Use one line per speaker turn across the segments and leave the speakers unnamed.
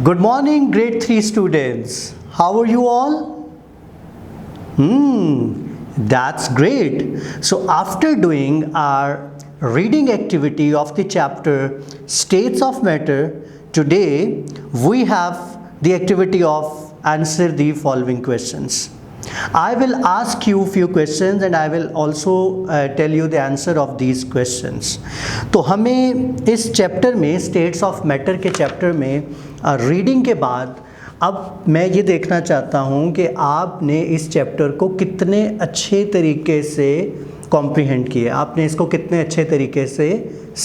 Good morning, grade 3 students. How are you all? That's great. So, after doing our reading activity of the chapter States of Matter, today we have the activity of answer the following questions. I will ask you few questions and I will also tell you the answer of these questions. तो हमें इस chapter में states of matter के chapter में reading के बाद अब मैं ये देखना चाहता हूँ कि आपने इस चैप्टर को कितने अच्छे तरीके से कॉम्प्रिहेंड किया, आपने इसको कितने अच्छे तरीके से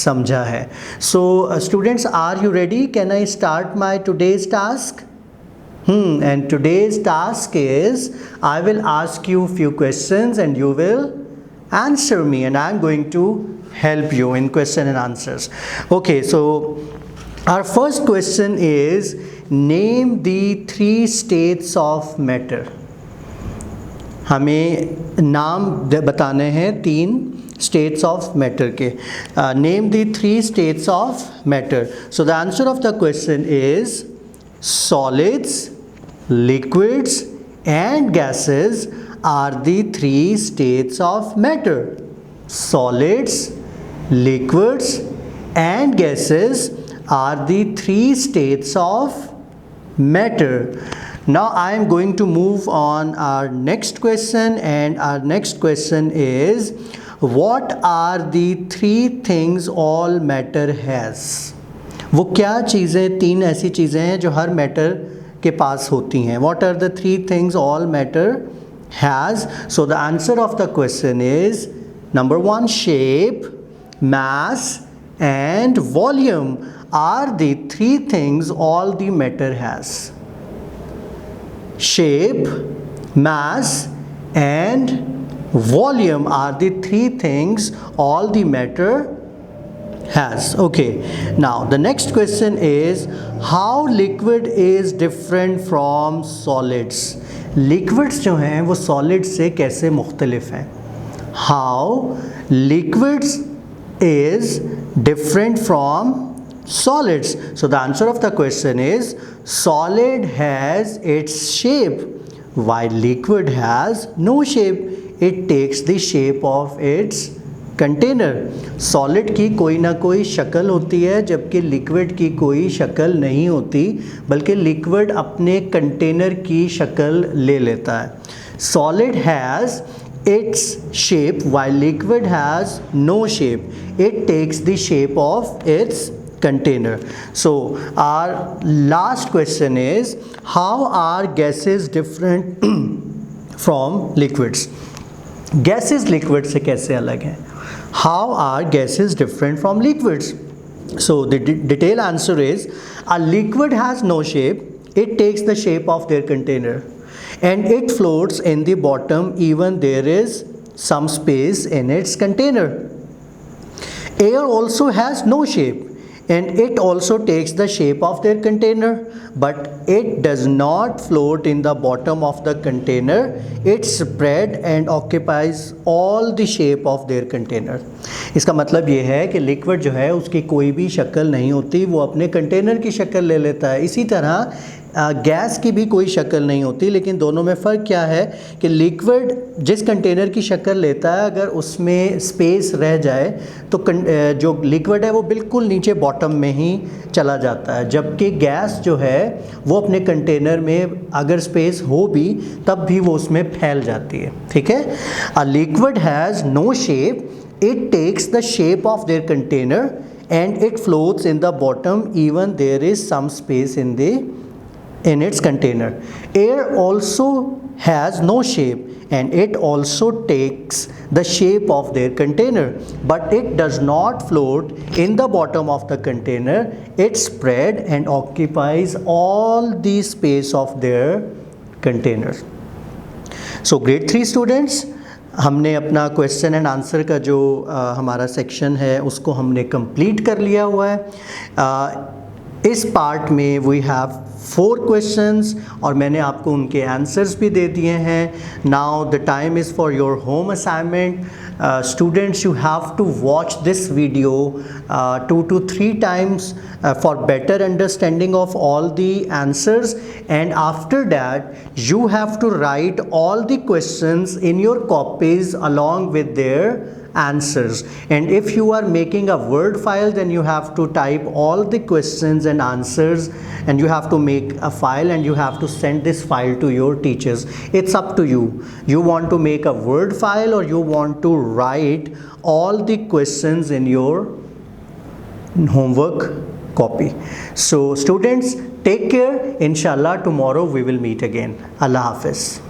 समझा है. So students, are you ready? Can I start my today's task? And today's task is I will ask you few questions and you will answer me, and I'm going to help you in question and answers. Okay, so our first question is name the 3 states of matter. हमें नाम बताने हैं 3 states of matter के. Name the 3 states of matter. So the answer of the question is solids, liquids and gases are the 3 states of matter. Solids, liquids and gases are the 3 states of matter. Now I am going to move on our next question, and our next question is what are the 3 things all matter has? वो क्या चीज़ें 3 ऐसी चीज़ें हैं जो हर matter के पास होती हैं. What are the 3 things all matter has? So the answer of the question is number 1, shape, mass and volume are the 3 things all the matter has. Shape, mass and volume are the 3 things all the matter has. Okay, now the next question is how liquid is different from solids. Liquids जो हैं वो solids से कैसे मुख्तलिफ हैं? How liquids is different from solids. So the answer of the question is solid has its shape while liquid has no shape. It takes the shape of its container. Solid की कोई ना कोई शक्ल होती है जबकि लिक्विड की कोई शक्ल नहीं होती, बल्कि लिक्विड अपने कंटेनर की शक्ल ले लेता है. Solid has its shape while liquid has no shape. It takes the shape of its container. So our last question is how are gases different from liquids? Gases liquid से कैसे अलग हैं? How are gases different from liquids? So the detailed answer is a liquid has no shape. It takes the shape of their container and it floats in the bottom even there is some space in its container. Air also has no shape and it also takes the shape of their container, but it does not float in the bottom of the container. It spread and occupies all the shape of their container. इसका मतलब ये है कि liquid जो है उसकी कोई भी शक्ल नहीं होती, वो अपने कंटेनर की शक्ल ले लेता है. इसी तरह गैस की भी कोई शक्ल नहीं होती, लेकिन दोनों में फ़र्क क्या है कि लिक्विड जिस कंटेनर की शक्ल लेता है अगर उसमें स्पेस रह जाए तो जो लिक्विड है वो बिल्कुल नीचे बॉटम में ही चला जाता है, जबकि गैस जो है वो अपने कंटेनर में अगर स्पेस हो भी तब भी वो उसमें फैल जाती है. ठीक है. A liquid has no shape. It takes the shape of their container and it floats in the bottom even there is some space in its container. Air also has no shape and it also takes the shape of their container, but it does not float in the bottom of the container. It spread and occupies all the space of their container. So grade 3 students, हमने अपना question and answer का जो हमारा section है उसको हमने complete कर लिया हुआ है. इस पार्ट में वी हैव 4 क्वेश्चंस और मैंने आपको उनके आंसर्स भी दे दिए हैं. Now the time is for your home assignment. students, you have to watch this video 2 to 3 times for better understanding of all the answers, and after that you have to write all the questions in your copies along with their answers. And if you are making a Word file, then you have to type all the questions and answers, and you have to make a file and you have to send this file to your teachers. It's up to you. You want to make a Word file or you want to write all the questions in your homework copy. So students, take care. Inshallah tomorrow we will meet again. Allah Hafiz.